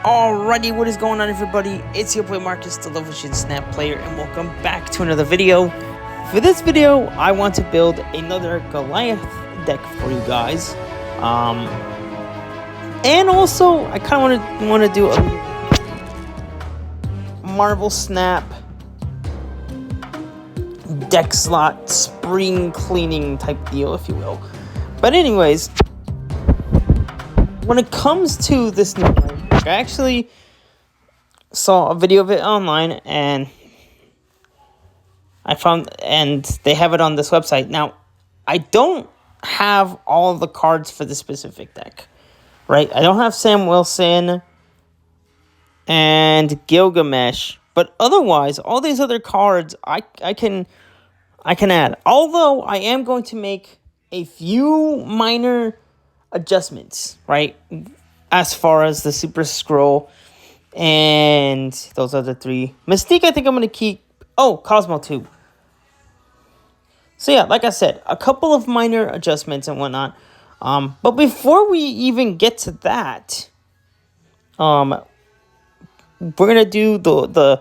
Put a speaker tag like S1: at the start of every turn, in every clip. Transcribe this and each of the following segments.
S1: Alrighty, what is going on, everybody? It's your boy Marcus, the Lovish Snap player, and welcome back to another video. For this video, I want to build another Goliath deck for you guys. And also, I kind of want to do a Marvel Snap deck slot spring cleaning type deal, if you will. But anyways, when it comes to this new deck, I actually saw a video of it online, and they have it on this website. Now, I don't have all the cards for the specific deck, right? I don't have Sam Wilson and Gilgamesh, but otherwise, all these other cards I can add. Although I am going to make a few minor adjustments, right? As far as the Super Scroll and those other three. Mystique, I think I'm going to keep. Oh, Cosmo too. So yeah, like I said, a couple of minor adjustments and whatnot. But before we even get to that, we're going to do the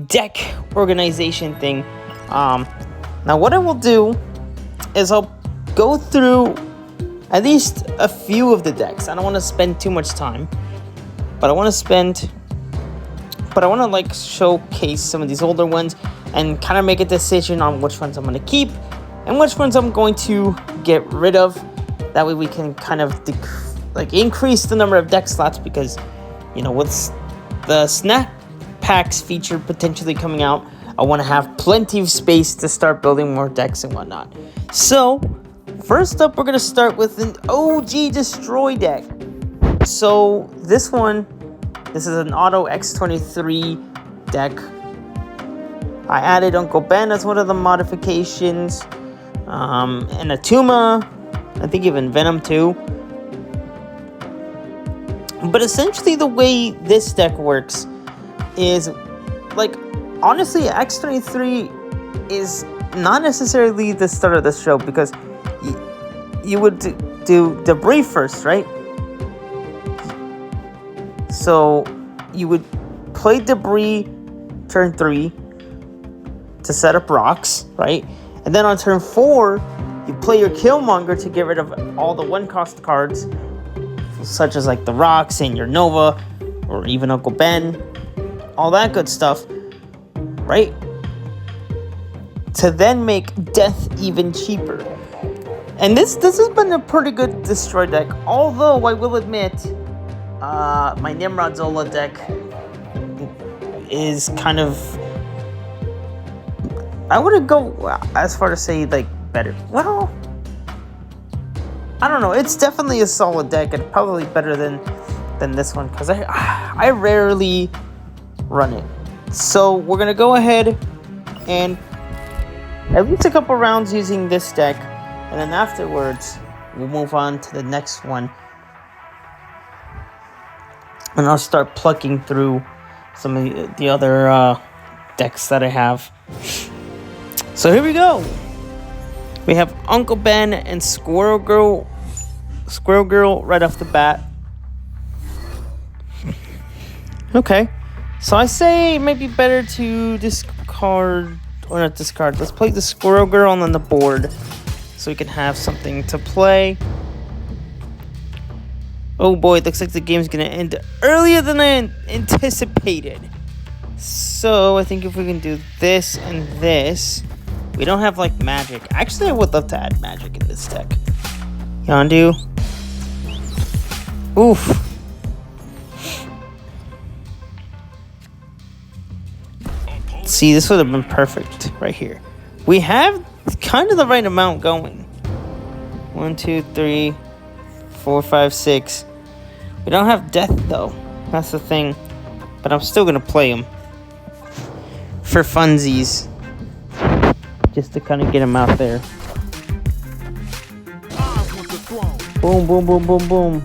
S1: deck organization thing. Now what I will do is I'll go through at least a few of the decks. I don't want to spend too much time, but I want to like showcase some of these older ones and kind of make a decision on which ones I'm going to keep and which ones I'm going to get rid of. That way we can kind of increase the number of deck slots, because with the Snap Packs feature potentially coming out, I want to have plenty of space to start building more decks and whatnot. So first up, we're going to start with an OG Destroy deck. So this is an Auto X23 deck. I added Uncle Ben as one of the modifications. And Atuma, I think even Venom too. But essentially the way this deck works is, honestly, X23 is not necessarily the start of the show, because you would do Debris first, right? So you would play Debris turn 3 to set up rocks, right? And then on turn 4, you play your Killmonger to get rid of all the 1-cost cards, such as the rocks and your Nova, or even Uncle Ben, all that good stuff, right? To then make death even cheaper. And this has been a pretty good Destroy deck, although I will admit, my Nimrod Zola deck is kind of, I wouldn't go as far to say better. Well, I don't know. It's definitely a solid deck, and probably better than this one, because I rarely run it. So we're gonna go ahead and at least a couple rounds using this deck, and then afterwards we'll move on to the next one, and I'll start plucking through some of the other decks that I have. So here we go. We have Uncle Ben and Squirrel Girl right off the bat. Okay, so I say it might be better to discard, or not discard. Let's play the Squirrel Girl on the board, so we can have something to play. Oh boy, it looks like the game's gonna end earlier than I anticipated. So I think if we can do this and this. We don't have magic. Actually, I would love to add magic in this deck. Yondu. Oof. See, this would have been perfect right here. We have kind of the right amount going. 1, 2, 3, 4, 5, 6. We don't have death though. That's the thing. But I'm still gonna play him for funsies, just to kind of get him out there. Boom, boom, boom, boom, boom.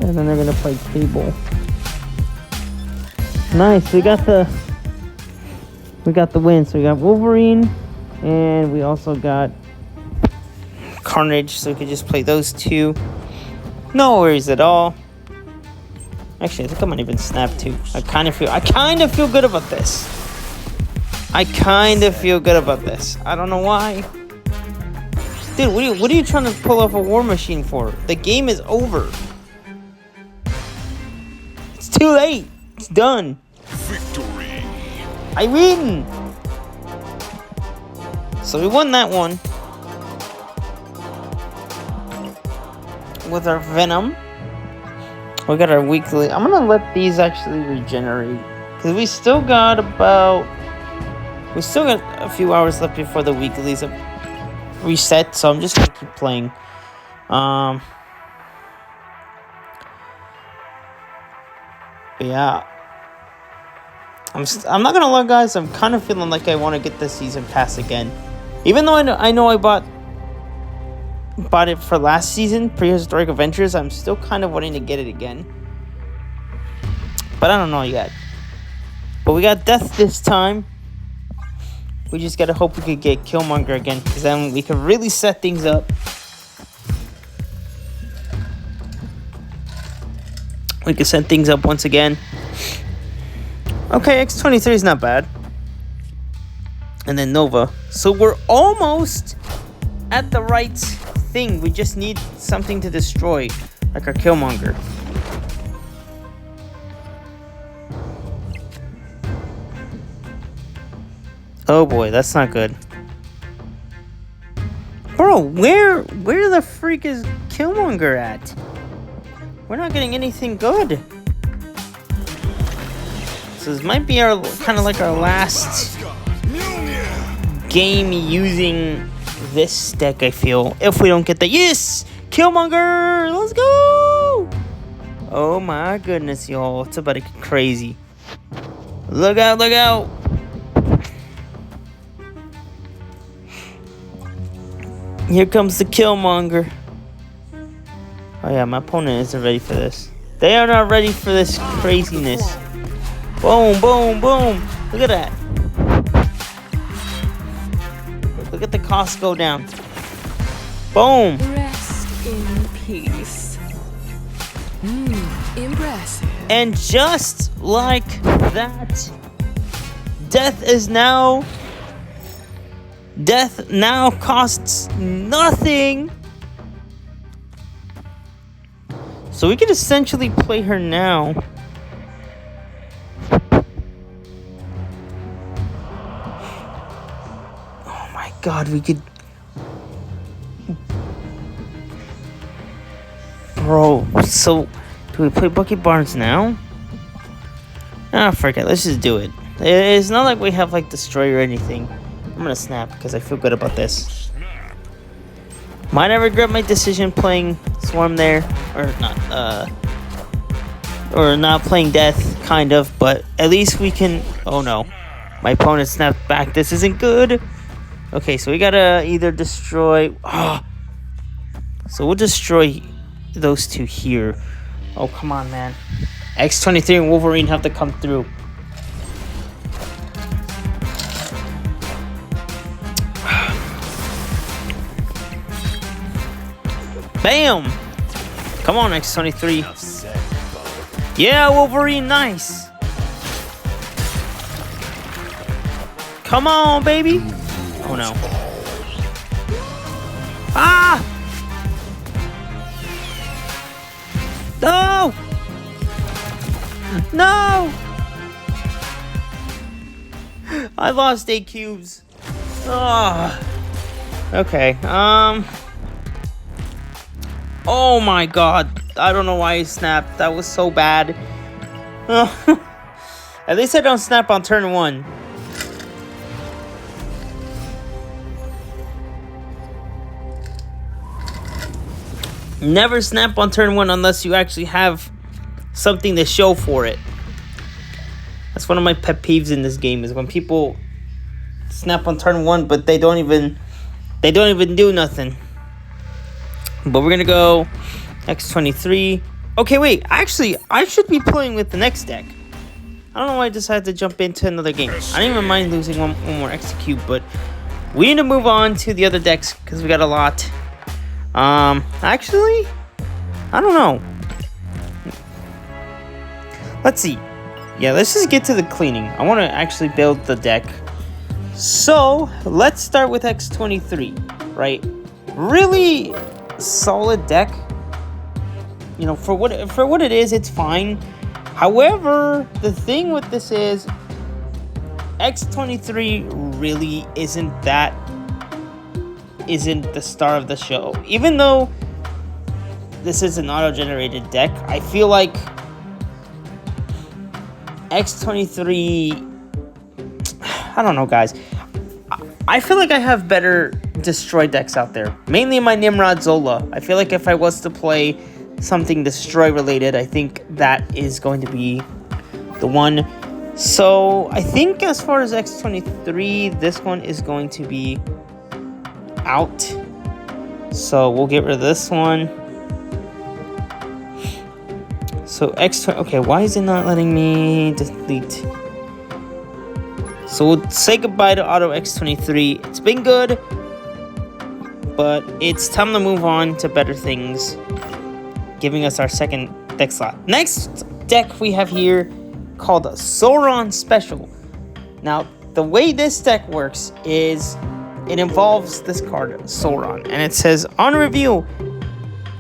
S1: And then they're gonna play Cable. Nice, we got the we got the win. So we got Wolverine, and we also got Carnage, so we could just play those two. No worries at all. Actually, I think I might even snap too. I kind of feel good about this. I don't know why. Dude, what are you trying to pull off a war machine for? The game is over. It's too late. It's done.
S2: Victory.
S1: I win. So we won that one. With our Venom. We got our weekly. I'm gonna let these actually regenerate. Because we still got a few hours left before the weeklies reset, so I'm just gonna keep playing. But yeah, I'm not gonna lie, guys. I'm kind of feeling like I want to get the season pass again, even though I know I bought it for last season, Prehistoric Adventures. I'm still kind of wanting to get it again, but I don't know yet. But we got Death this time. We just gotta hope we could get Killmonger again, because then we can really set things up. We can set things up once again. Okay, X-23 is not bad. And then Nova. So we're almost at the right thing. We just need something to destroy, like our Killmonger. Oh boy, that's not good. Bro, where the freak is Killmonger at? We're not getting anything good. So this might be our kind of like our last game using this deck, I feel. If we don't get the yes! Killmonger! Let's go! Oh my goodness, y'all. It's about to get crazy. Look out, look out! Here comes the Killmonger. Oh yeah, my opponent isn't ready for this. They are not ready for this craziness. Boom, boom, boom. Look at that. Look at the cost go down. Boom.
S3: Rest in peace. Impressive.
S1: And just like that, Death now costs nothing. So we could essentially play her now. Oh my god, we could... Bro, so... Do we play Bucky Barnes now? Ah, forget it. Let's just do it. It's not like we have, like, Destroy or anything. I'm gonna snap because I feel good about this. Might I regret my decision playing Swarm there, or not playing Death, kind of, but at least we can... Oh no, my opponent snapped back. This isn't good. Okay, so we gotta either destroy... So we'll destroy those two here. Oh, come on, man. X-23 and Wolverine have to come through. Bam! Come on, X-23. Yeah, Wolverine, nice. Come on, baby. Oh, no. Ah! No! No! I lost 8 cubes. Oh. Okay, Oh my god. I don't know why I snapped. That was so bad. At least I don't snap on turn 1. Never snap on turn 1 unless you actually have something to show for it. That's one of my pet peeves in this game, is when people snap on turn 1 but they don't even do nothing. But we're gonna go X-23. Okay, wait. Actually, I should be playing with the next deck. I don't know why I decided to jump into another game. I don't even mind losing one more execute, but we need to move on to the other decks because we got a lot. Actually, I don't know. Let's see. Yeah, let's just get to the cleaning. I want to actually build the deck. So, let's start with X23, right? Really solid deck. You know, for what it is, it's fine. However, the thing with this is X23 really isn't the star of the show. Even though this is an auto-generated deck, I feel like X23, I don't know, guys. I feel like I have better destroy decks out there. Mainly my Nimrod Zola. I feel like if I was to play something destroy related, I think that is going to be the one. So I think as far as X23, this one is going to be out. So we'll get rid of this one. So X20, okay, why is it not letting me delete? So we'll say goodbye to Auto X23. It's been good, but it's time to move on to better things, giving us our second deck slot. Next deck we have here called Sauron Special. Now, the way this deck works is it involves this card, Sauron, and it says, on review,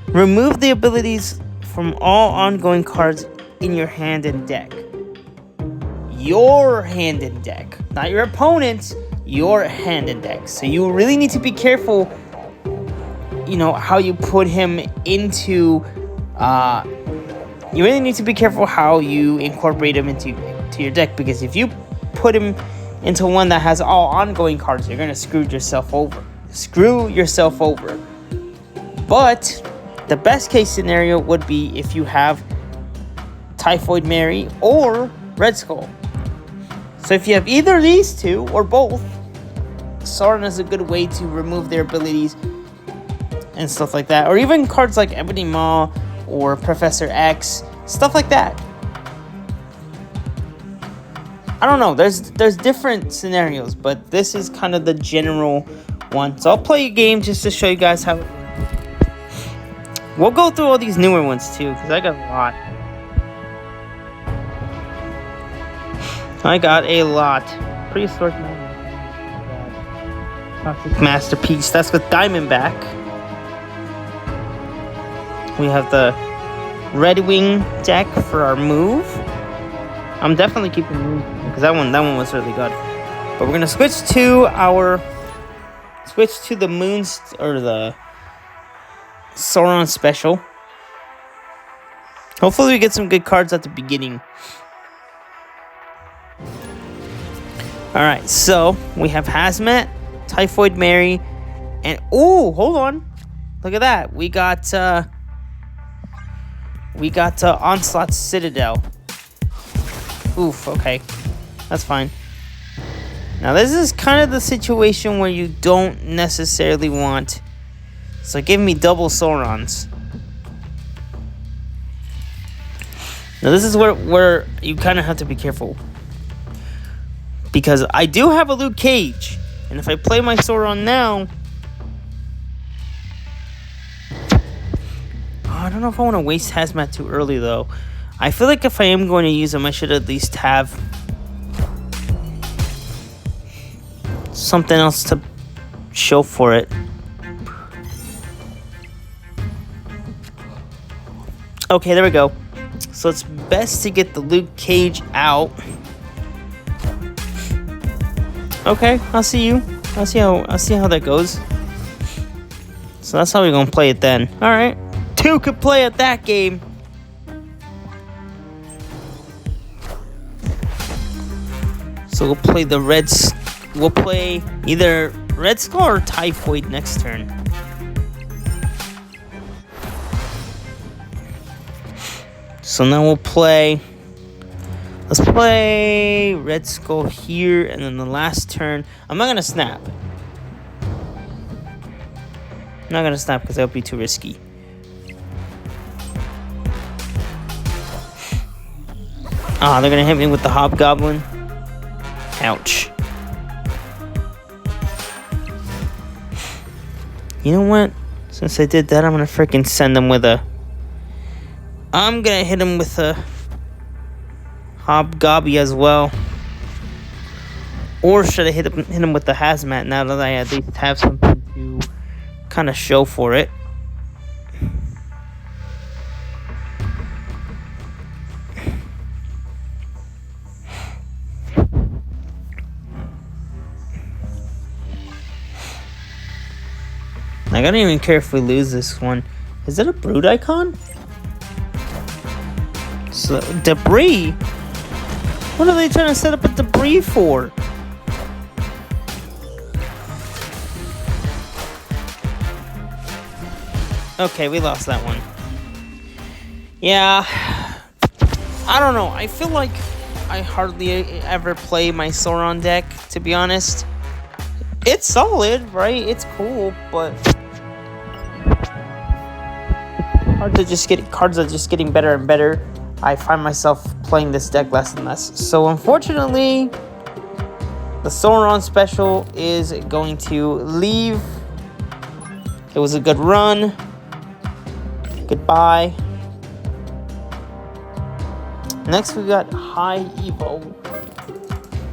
S1: remove the abilities from all ongoing cards in your hand and deck. Your hand and deck, not your opponent's, your hand and deck. So you really need to be careful, you know, how you put him into, you really need to be careful how you incorporate him into your deck, because if you put him into one that has all ongoing cards, you're gonna screw yourself over. But the best case scenario would be if you have Typhoid Mary or Red Skull. So if you have either of these two, or both, Sauron is a good way to remove their abilities and stuff like that. Or even cards like Ebony Maw or Professor X, stuff like that. I don't know, there's different scenarios, but this is kind of the general one. So I'll play a game just to show you guys how it works. We'll go through all these newer ones too, because I got a lot. Prehistoric Toxic Masterpiece. That's with Diamondback. We have the Red Wing deck for our move. I'm definitely keeping move because that one was really good. But we're gonna switch to the Moons or the Sauron Special. Hopefully we get some good cards at the beginning. Alright, so we have Hazmat, Typhoid Mary, and hold on. Look at that. We got Onslaught Citadel. Oof, okay. That's fine. Now this is kind of the situation where you don't necessarily want. So give me double Saurons. Now this is where you kind of have to be careful. Because I do have a Luke Cage. And if I play my Sauron now... I don't know if I want to waste Hazmat too early though. I feel like if I am going to use him, I should at least have something else to show for it. Okay, there we go. So it's best to get the Luke Cage out. Okay, I'll see you. I'll see how that goes. So that's how we're gonna play it then. All right, two could play at that game. So we'll play the Reds. We'll play either Red Skull or Typhoid next turn. So now we'll play. Let's play Red Skull here, and then the last turn. I'm not gonna snap. I'm not gonna snap because that would be too risky. Ah, they're gonna hit me with the Hobgoblin. Ouch. You know what? Since I did that, I'm gonna freaking send them with a... I'm gonna hit him with a Hobgobby as well. Or should I hit him with the Hazmat now that I at least have something to kind of show for it? Like, I don't even care if we lose this one. Is that a Brood Icon? So, debris? What are they trying to set up a debris for? Okay, we lost that one. Yeah. I don't know. I feel like I hardly ever play my Sauron deck, to be honest. It's solid, right? It's cool, but cards are just getting better and better. I find myself playing this deck less and less. So unfortunately, the Sauron special is going to leave. It was a good run. Goodbye. Next we got High Evo,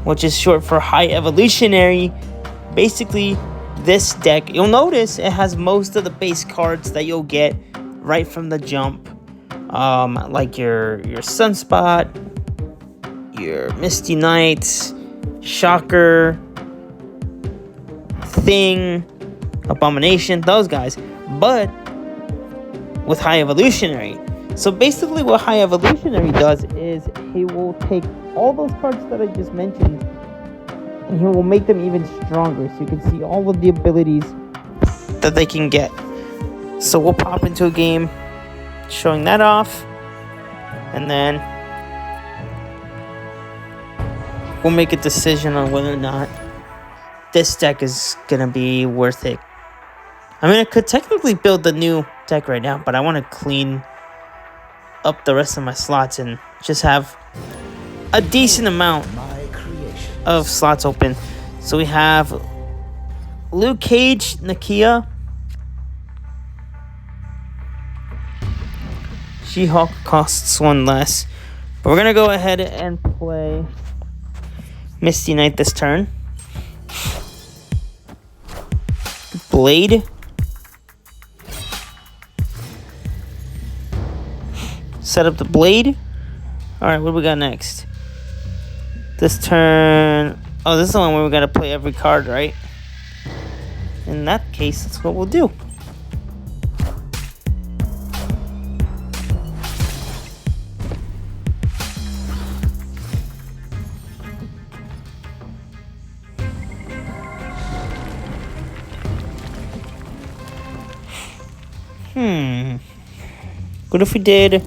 S1: which is short for High Evolutionary. Basically, this deck, you'll notice it has most of the base cards that you'll get right from the jump. Like your Sunspot, your Misty Knight, Shocker, Thing, Abomination, those guys. But with High Evolutionary. So basically what High Evolutionary does is he will take all those cards that I just mentioned and he will make them even stronger, so you can see all of the abilities that they can get. So we'll pop into a game showing that off, and then we'll make a decision on whether or not this deck is gonna be worth it. I mean, I could technically build the new deck right now, but I want to clean up the rest of my slots and just have a decent amount of slots open. So we have Luke Cage, Nakia, She-Hulk costs one less, but we're gonna go ahead and play Misty Knight this turn. Blade, set up the Blade. Alright, what do we got next? This turn... Oh, this is the one where we gotta play every card, right? In that case, that's what we'll do. What if we did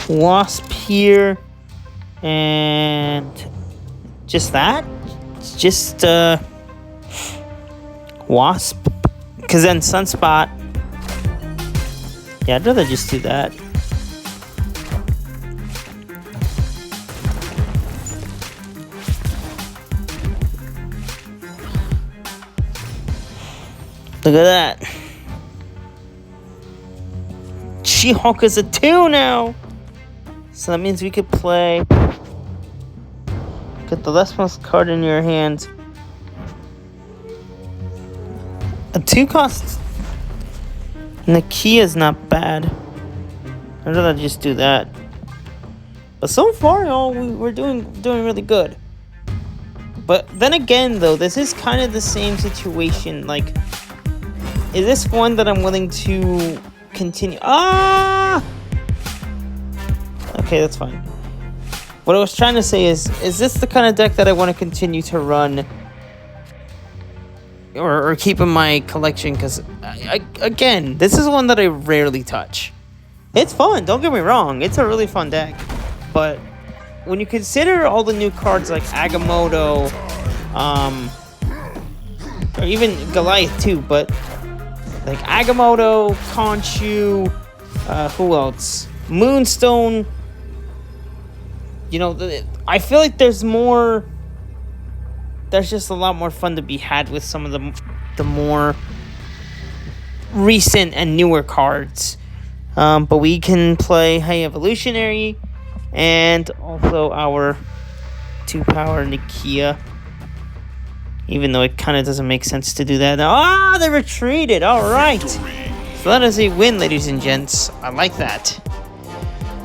S1: Wasp here and just that? Just Wasp, because then Sunspot. Yeah, I'd rather just do that. Look at that. She-Hulk is a 2 now. So that means we could play. Get the leftmost card in your hand. A 2 cost. Nakia is not bad. I'd rather just do that. But so far, y'all, we're doing really good. But then again, though, this is kind of the same situation. Like, is this one that I'm willing to continue? Okay, that's fine. What I was trying to say is this the kind of deck that I want to continue to run or keep in my collection? Because again, this is one that I rarely touch. It's fun, don't get me wrong, it's a really fun deck, but when you consider all the new cards like Agamotto, or even Goliath too, but like Agamotto, Khonshu, who else? Moonstone, I feel like there's more. There's just a lot more fun to be had with some of the more recent and newer cards. But we can play High Evolutionary and also our 2-power Nikia. Even though it kind of doesn't make sense to do that. They retreated. All right. So that is a win, ladies and gents. I like that.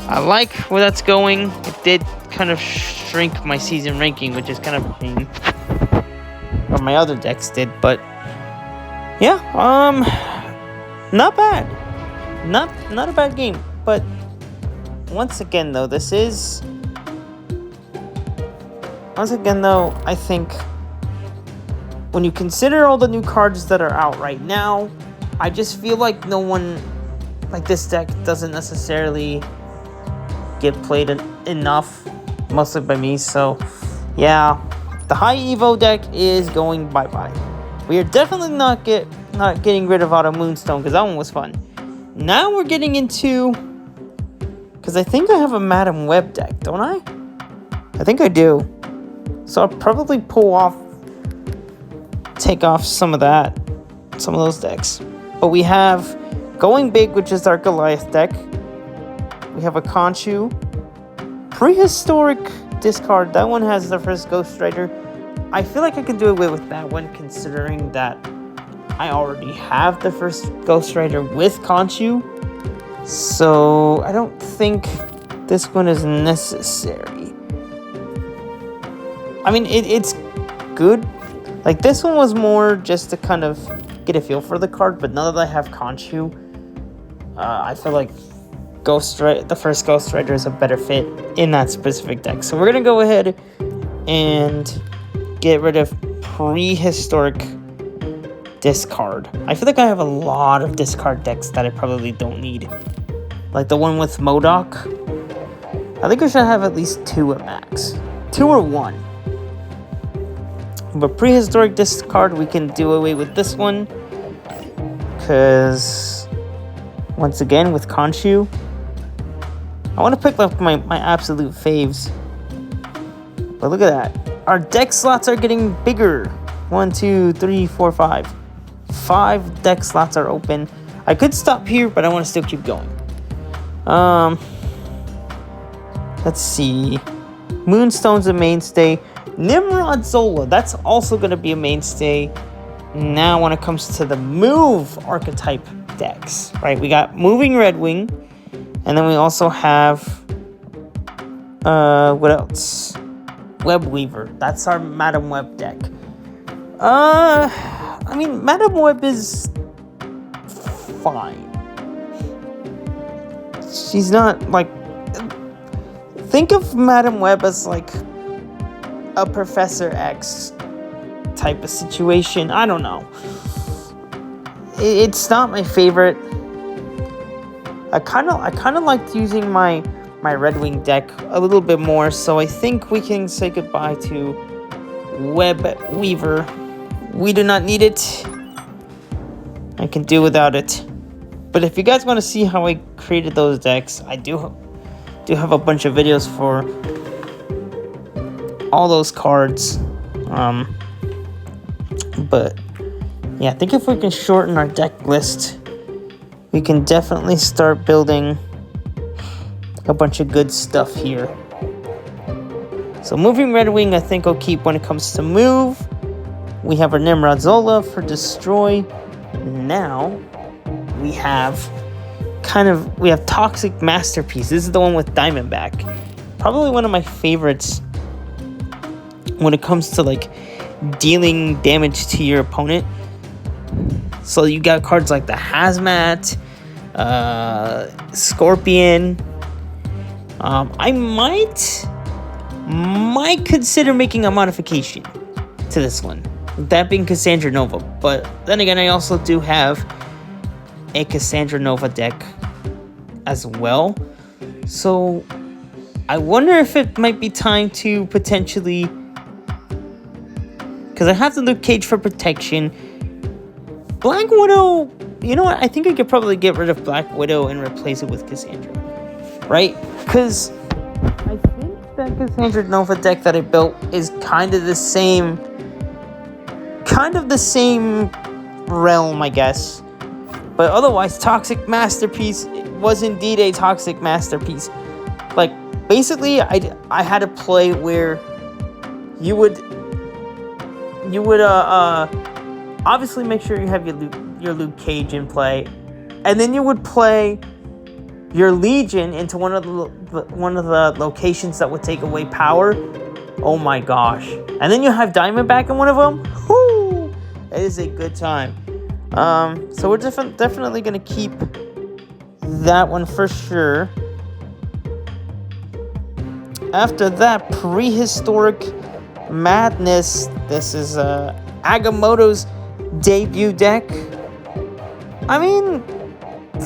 S1: I like where that's going. It did kind of shrink my season ranking, which is kind of a shame. Or my other decks did, but yeah, not bad. Not a bad game. But once again though, I think when you consider all the new cards that are out right now, I just feel like this deck doesn't necessarily get played enough, mostly by me. So yeah, the High Evo deck is going bye-bye. We are definitely not getting rid of Auto Moonstone, because that one was fun. Now we're getting into, because I think I have a Madam Web deck, don't I? I think I do. So I'll probably take off some of those decks. But we have Going Big, which is our Goliath deck. We have a Conchu. Prehistoric discard. That one has the first Ghost Rider. I feel like I can do away with that one, considering that I already have the first Ghost Rider with Conchu. So I don't think this one is necessary. I mean, it's good. Like, this one was more just to kind of get a feel for the card, but now that I have Conchu, I feel like the first Ghost Rider is a better fit in that specific deck. So we're going to go ahead and get rid of Prehistoric discard. I feel like I have a lot of discard decks that I probably don't need. Like the one with MODOK. I think I should have at least 2 at max. 2 or 1. But Prehistoric discard, we can do away with this one. Because, once again, with Conchu, I want to pick up my absolute faves. But look at that. Our deck slots are getting bigger. 1, 2, 3, 4, 5. 5 deck slots are open. I could stop here, but I want to still keep going. Let's see. Moonstone's a mainstay. Nimrod Zola, that's also going to be a mainstay. Now, when it comes to the move archetype decks, right? We got Moving Red Wing, and then we also have what else? Web Weaver. That's our Madam Web deck. I mean, Madam Web is fine. She's not like. Think of Madam Web as like a Professor X type of situation. I don't know. It's not my favorite. I kind of liked using my Red Wing deck a little bit more, so I think we can say goodbye to Web Weaver. We do not need it. I can do without it. But if you guys want to see how I created those decks, I do have a bunch of videos for all those cards. But yeah, I think if we can shorten our deck list, we can definitely start building a bunch of good stuff here. So Moving Red Wing, I think I'll keep when it comes to move. We have our Nimrod Zola for destroy. Now we have Toxic Masterpiece. This is the one with Diamondback. Probably one of my favorites when it comes to like dealing damage to your opponent. So you got cards like the Hazmat, Scorpion. I might consider making a modification to this one. That being Cassandra Nova. But then again, I also do have a Cassandra Nova deck as well. So I wonder if it might be time to potentially, because I have the Luke Cage for protection. Black Widow, you know what? I think I could probably get rid of Black Widow and replace it with Cassandra. Right? Because I think that Cassandra Nova deck that I built is kind of the same realm, I guess. But otherwise, Toxic Masterpiece was indeed a Toxic Masterpiece. Like, basically, I had a play where you would obviously make sure you have your Luke Cage in play, and then you would play your Legion into one of the locations that would take away power. Oh my gosh! And then you have Diamondback in one of them. Whoo! It is a good time. So we're definitely gonna keep that one for sure. After that, Prehistoric Madness. This is Agamotto's debut deck. I mean,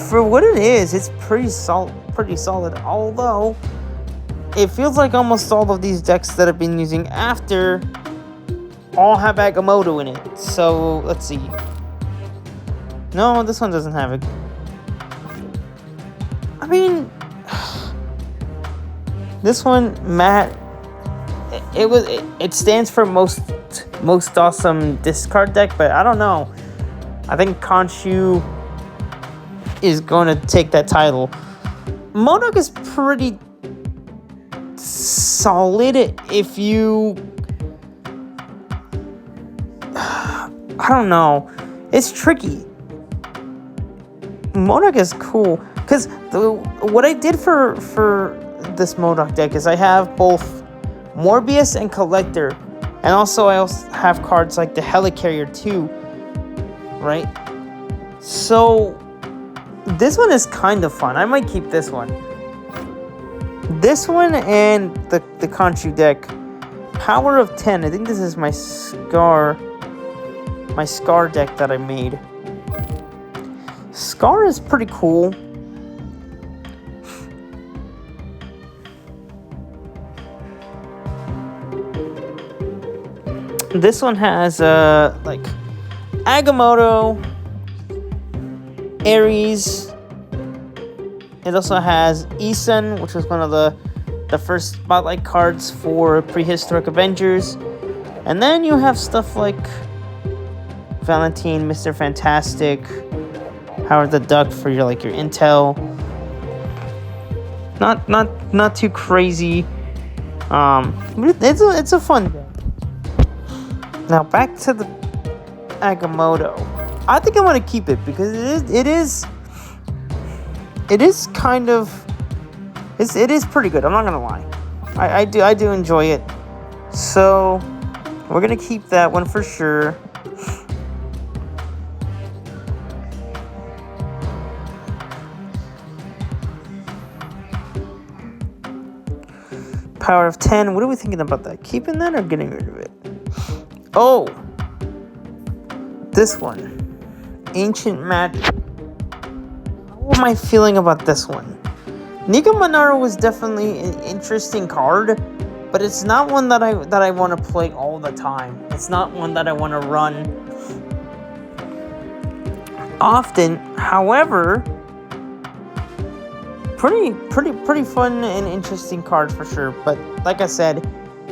S1: for what it is, it's pretty solid. Although, it feels like almost all of these decks that I've been using after all have Agamotto in it. So, let's see. No, this one doesn't have it. I mean, this one, Matt, it stands for most awesome discard deck, but I don't know. I think Khonshu is going to take that title. MODOK is pretty solid if you... I don't know. It's tricky. MODOK is cool. Because what I did for this MODOK deck is I have both Morbius and Collector. And also I also have cards like the Helicarrier too. Right? So this one is kind of fun. I might keep this one. This one and the Khonshu deck. Power of 10. I think this is my Scar deck that I made. Scar is pretty cool. This one has like Agamotto, Ares. It also has Isun, which was one of the first spotlight cards for Prehistoric Avengers. And then you have stuff like Valentine, Mr. Fantastic, Howard the Duck for your intel. Not too crazy. But it's a fun game. Now back to the Agamotto. I think I want to keep it because it is kind of it is pretty good. I'm not gonna lie. I do enjoy it. So we're gonna keep that one for sure. Power of 10. What are we thinking about that? Keeping that or getting rid of it? Oh, this one. Ancient Magic. How am I feeling about this one? Nico Monaro was definitely an interesting card, but it's not one that I want to play all the time. It's not one that I want to run often. However, pretty fun and interesting card for sure. But like I said,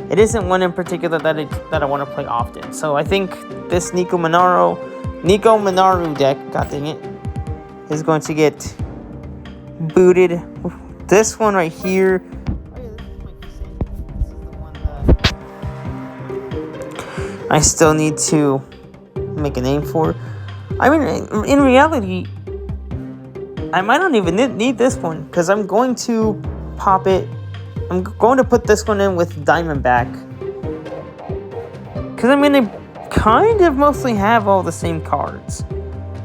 S1: it isn't one in particular that I want to play often. So I think this Nico Minoru deck, god dang it, is going to get booted. This one right here. I still need to make a name for. I mean, in reality, I might not even need this one because I'm going to pop it. I'm going to put this one in with Diamondback. Because I mean, I kind of mostly have all the same cards.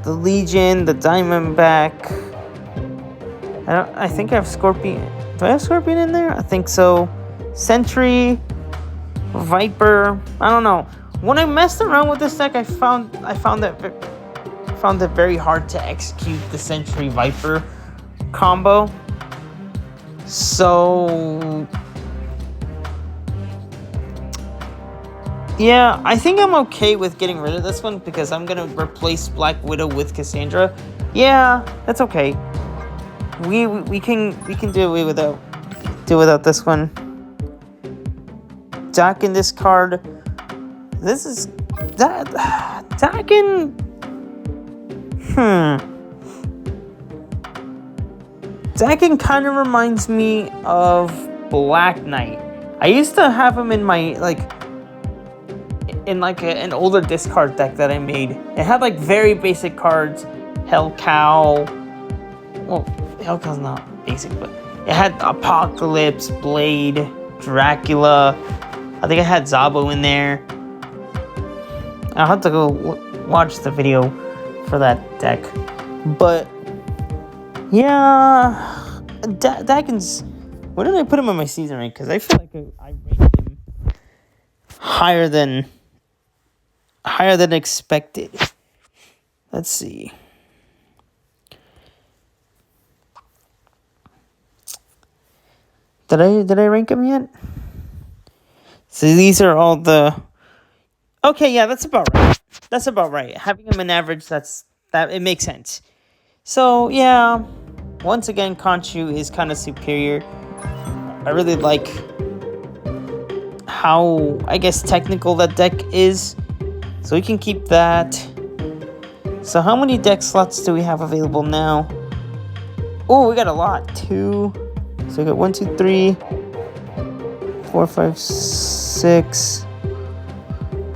S1: The Legion, the Diamondback. I think I have Scorpion. Do I have Scorpion in there? I think so. Sentry, Viper. I don't know. When I messed around with this deck, I found it very hard to execute the Sentry Viper combo. So yeah, I think I'm okay with getting rid of this one because I'm gonna replace Black Widow with Cassandra. Yeah, that's okay. We can do away without this one. deck in this card. This is that Dakin. Dakin kind of reminds me of Black Knight. I used to have him in my an older discard deck that I made. It had like very basic cards. Hell Cow. Well, Hell Cow's not basic, but it had Apocalypse, Blade, Dracula. I think I had Zabo in there. I'll have to go watch the video for that deck. But yeah, Dakin's. Where did I put him on my season rank? Because I feel like I rated him higher than expected. Let's see. Did I rank him yet? So these are all the. Okay, yeah, that's about right. That's about right. Having him an average, that it makes sense. So yeah, once again, Conchu is kind of superior. I really like how, I guess, technical that deck is. So we can keep that. So how many deck slots do we have available now? Oh, we got a lot. 2. So we got 1, 2, 3, 4, 5, 6,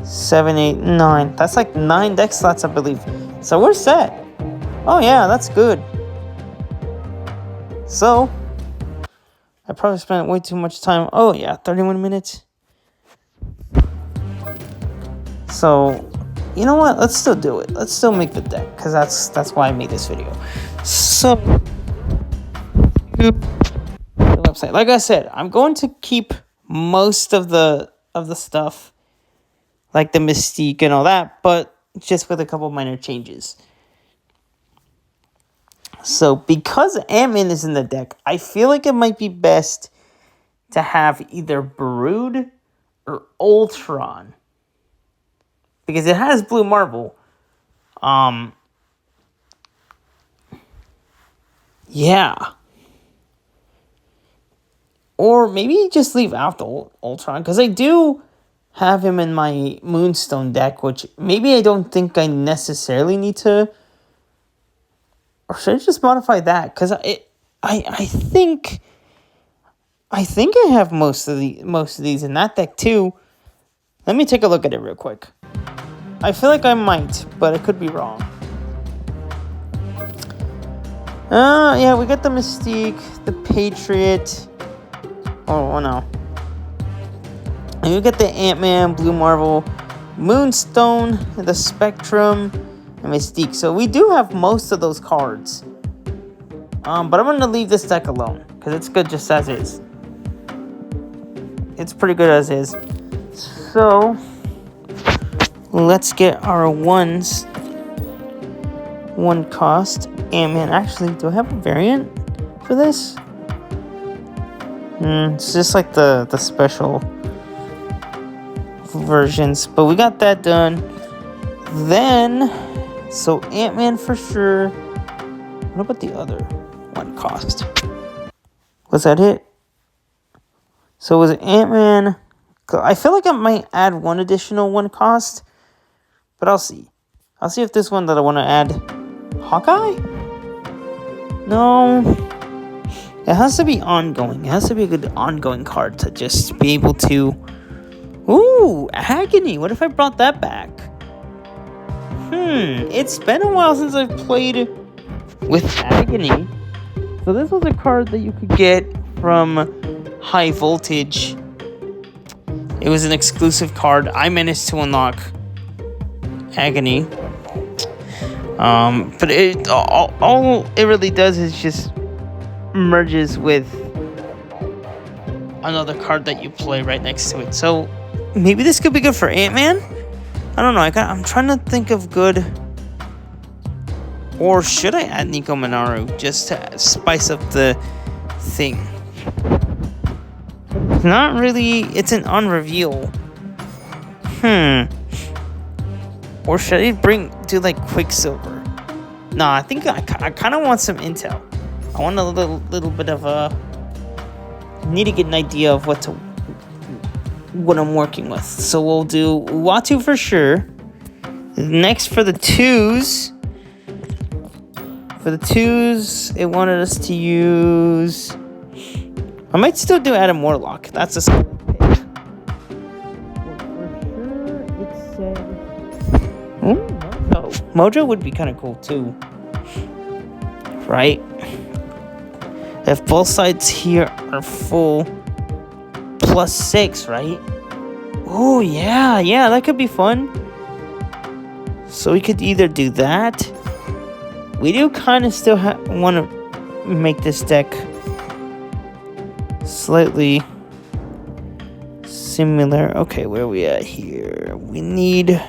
S1: 7, 8, 9. That's like 9 deck slots, I believe. So we're set. Oh yeah, that's good. So I probably spent way too much time. Oh yeah, 31 minutes. So, you know what? Let's still do it. Let's still make the deck, because that's why I made this video. So, the website. Like I said, I'm going to keep most of the stuff, like the Mystique and all that, but just with a couple minor changes. So, because Ant-Man is in the deck, I feel like it might be best to have either Brood or Ultron. Because it has Blue Marvel. Yeah. Or maybe just leave out the Ultron. Because I do have him in my Moonstone deck, which maybe I don't think I necessarily need to. Or should I just modify that? Because I think I have most of these in that deck too. Let me take a look at it real quick. I feel like I might, but I could be wrong. Yeah, we got the Mystique, the Patriot. Oh no. And we got the Ant-Man, Blue Marvel, Moonstone, the Spectrum, and Mystique. So we do have most of those cards. But I'm going to leave this deck alone, because it's good just as is. It's pretty good as is. So let's get our ones. 1 cost. Ant-Man. Actually, do I have a variant for this? It's just like the special versions. But we got that done. Then, so Ant-Man for sure. What about the other 1 cost? Was that it? So was it Ant-Man? I feel like I might add 1 additional 1 cost. But I'll see. I'll see if this one that I want to add. Hawkeye? No. It has to be ongoing. It has to be a good ongoing card to just be able to. Ooh, Agony. What if I brought that back? It's been a while since I've played with Agony. So this was a card that you could get from High Voltage. It was an exclusive card. I managed to unlock Agony. But it all it really does is just merges with another card that you play right next to it. So maybe this could be good for Ant-Man. I don't know. I'm trying to think of good. Or should I add Nico Minoru just to spice up the thing? It's not really. It's an unreveal. Or should I do like Quicksilver? Nah, I think I kind of want some intel. I want a little bit of a. Need to get an idea of what I'm working with. So we'll do Uatu for sure. Next for the twos. For the twos, it wanted us to use... I might still do Adam Warlock. That's a solid pick. For sure, it said... Mojo. Mojo would be kind of cool too. Right? If both sides here are full, +6, right? Oh, yeah, that could be fun. So we could either do that. We do kind of still want to make this deck slightly similar. Okay, where are we at here? We need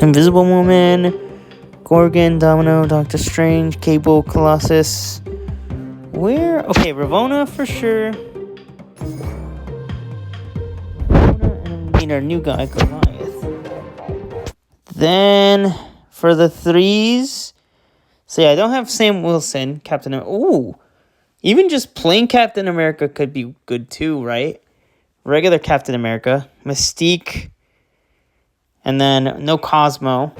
S1: Invisible Woman, Gorgon, Domino, Doctor Strange, Cable, Colossus. Where? Okay, Ravonna for sure. Ravonna, and we need our new guy, Goliath. Then for the threes, so yeah, I don't have Sam Wilson, Captain. Ooh, even just plain Captain America could be good too, right? Regular Captain America, Mystique, and then no Cosmo.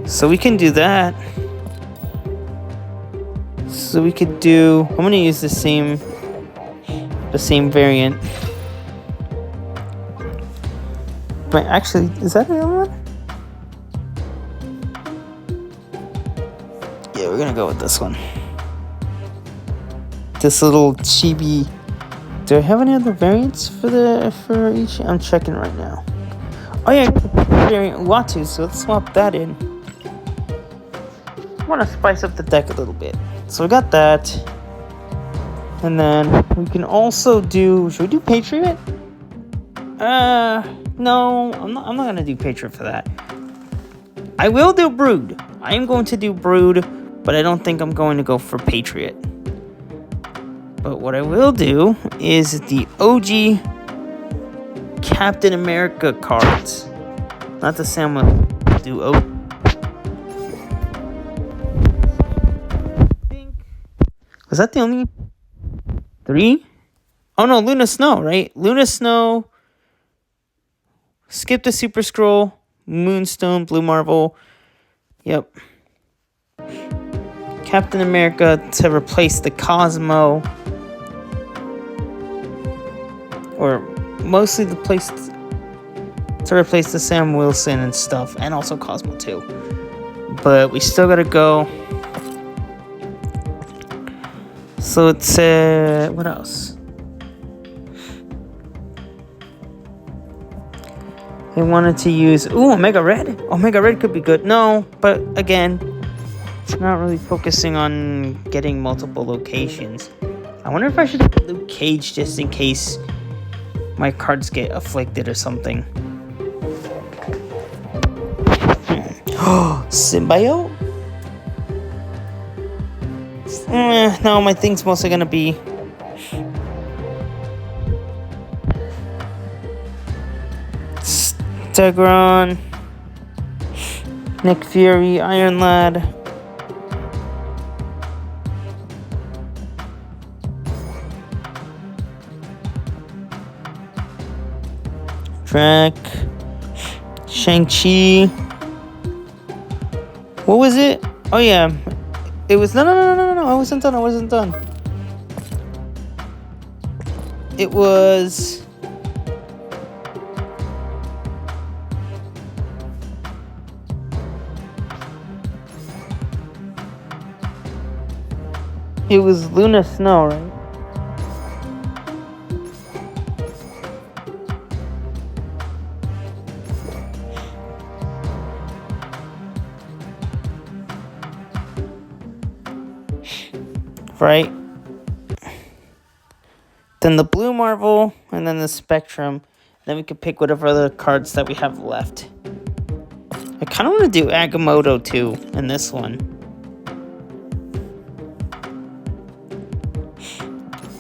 S1: So we can do that. So we could do... I'm gonna use the same variant. But actually, is that the other one? Yeah, we're gonna go with this one. This little chibi. Do I have any other variants for each? I'm checking right now. Oh yeah, I got the variant Uatu, so let's swap that in. I want to spice up the deck a little bit. So we got that. And then we can also do... Should we do Patriot? No, I'm not gonna do Patriot for that. I will do Brood. I am going to do Brood, but I don't think I'm going to go for Patriot. But what I will do is the OG Captain America cards. Not the Samuel. Do OG. Was that the only 3? Oh no, Luna Snow, right? Luna Snow. Skip the Super Scroll. Moonstone, Blue Marvel. Yep. Captain America to replace the Cosmo. Or mostly to replace the Sam Wilson and stuff. And also Cosmo too. But we still gotta go. So it's, what else? I wanted to use, Omega Red. Omega Red could be good. No, but again, not really focusing on getting multiple locations. I wonder if I should get Luke Cage just in case my cards get afflicted or something. Symbiote? No, my thing's mostly gonna be... Stegron, Nick Fury, Iron Lad. Drac, Shang-Chi. What was it? Oh yeah, it was no. I wasn't done. It was. It was Luna Snow, right? Right? Then the Blue Marvel, and then the Spectrum. Then we can pick whatever other cards that we have left. I kind of want to do Agamotto too in this one.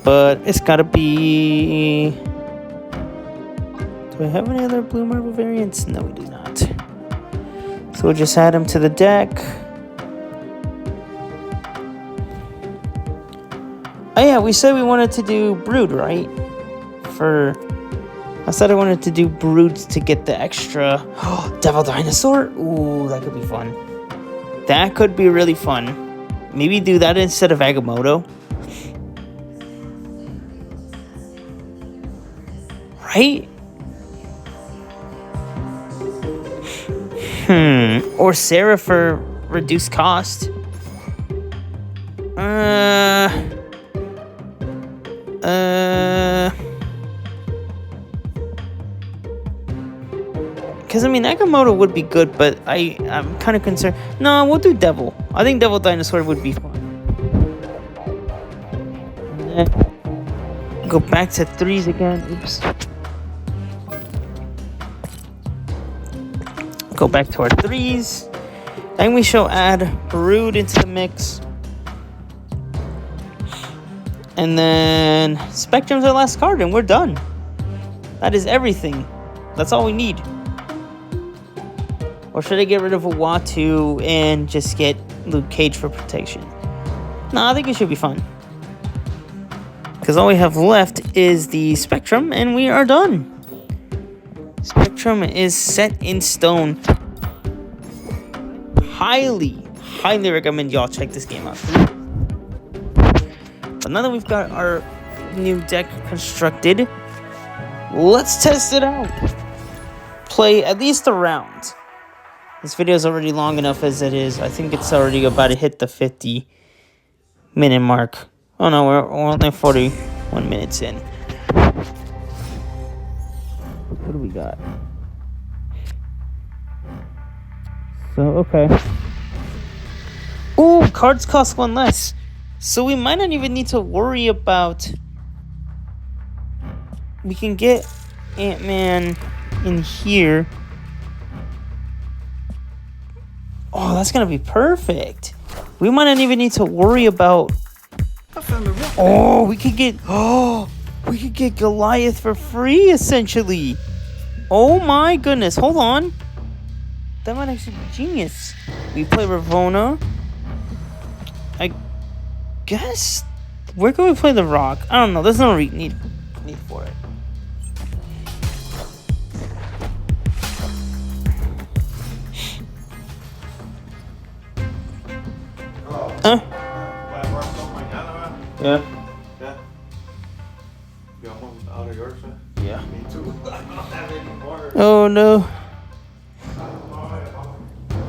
S1: But it's gotta be... Do I have any other Blue Marvel variants? No, we do not. So we'll just add them to the deck. Oh yeah, we said we wanted to do Brood, right? I said I wanted to do Broods to get the extra Devil Dinosaur. Ooh, that could be fun. That could be really fun. Maybe do that instead of Agamotto. Right? Or Sarah for reduced cost. Because, I mean, Agamotto would be good, but I'm kind of concerned. No, we'll do Devil. I think Devil Dinosaur would be fun. Go back to 3s again. Oops. Go back to our 3s. Then we shall add Brood into the mix. And then Spectrum's our last card, and we're done. That is everything. That's all we need. Or should I get rid of a Watu and just get Luke Cage for protection? No, I think it should be fine. Because all we have left is the Spectrum, and we are done. Spectrum is set in stone. Highly recommend y'all check this game out. But now that we've got our new deck constructed, let's test it out. Play at least a round. This video is already long enough as it is. I think it's already about to hit the 50-minute mark. Oh no, we're only 41 minutes in. What do we got? So, okay. Ooh, cards cost 1 less. So we might not even need to worry about... We can get Ant-Man in here. Oh, that's gonna be perfect. We might not even need to worry about... Oh, we could get Goliath for free, essentially. Oh my goodness, hold on. That might actually be genius. We play Ravonna. I guess... Where can we play the Rock? I don't know, there's no need for it. Huh? Yeah.
S2: Yeah. You almost out of yours, huh?
S1: Yeah.
S2: Me too. I don't have any more.
S1: Oh no.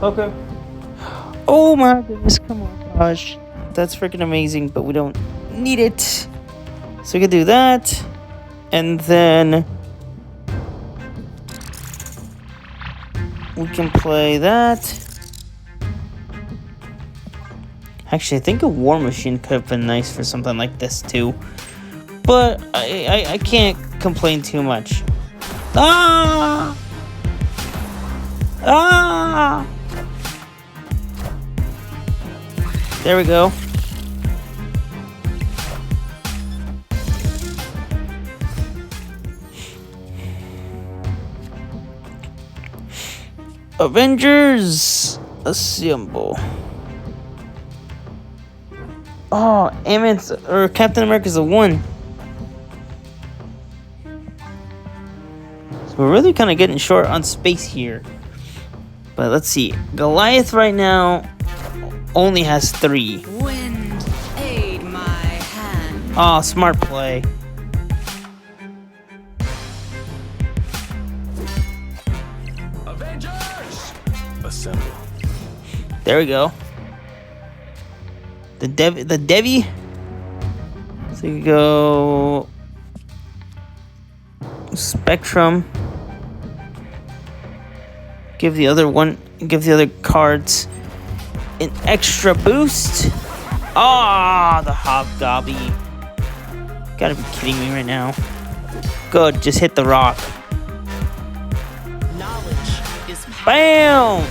S1: Okay. Oh my goodness, come on, gosh. That's freaking amazing, but we don't need it. So we can do that. And then we can play that. Actually, I think a War Machine could have been nice for something like this too. But I can't complain too much. Ah! Ah! There we go. Avengers Assemble. Oh, Ant-Man's or Captain America's a 1. So we're really kind of getting short on space here. But let's see. Goliath right now only has 3.
S3: Wind, aid my hand.
S1: Oh, smart play.
S2: Avengers! Assemble.
S1: There we go. The Devi. So you go Spectrum. Give the other cards an extra boost. Ah, the Hobgobby. Gotta be kidding me right now. Good, just hit the rock.
S3: Knowledge is power.
S1: Bam!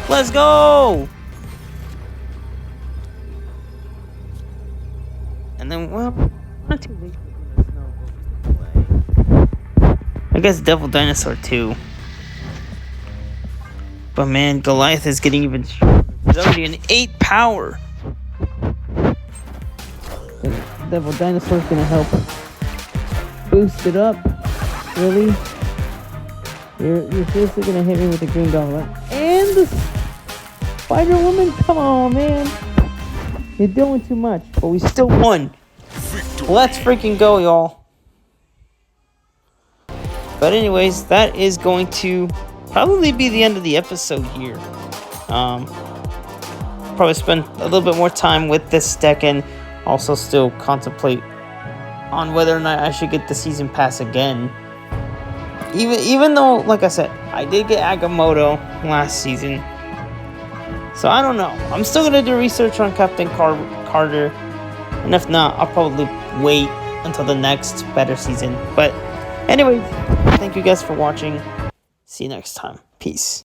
S1: Let's go! And then, well, not too late for this snow play. I guess Devil Dinosaur too. But man, Goliath is getting even stronger. He's already an 8 power. Devil Dinosaur's gonna help boost it up. Really? You're seriously gonna hit me with the Green Goblin and the Spider-Woman? Come on, man. You're doing too much, but we still won. Let's freaking go, y'all. But anyways, that is going to probably be the end of the episode here. Probably spend a little bit more time with this deck and also still contemplate on whether or not I should get the season pass again. Even though, like I said, I did get Agamotto last season. So I don't know. I'm still going to do research on Captain Carter. And if not, I'll probably wait until the next better season. But anyways, thank you guys for watching. See you next time. Peace.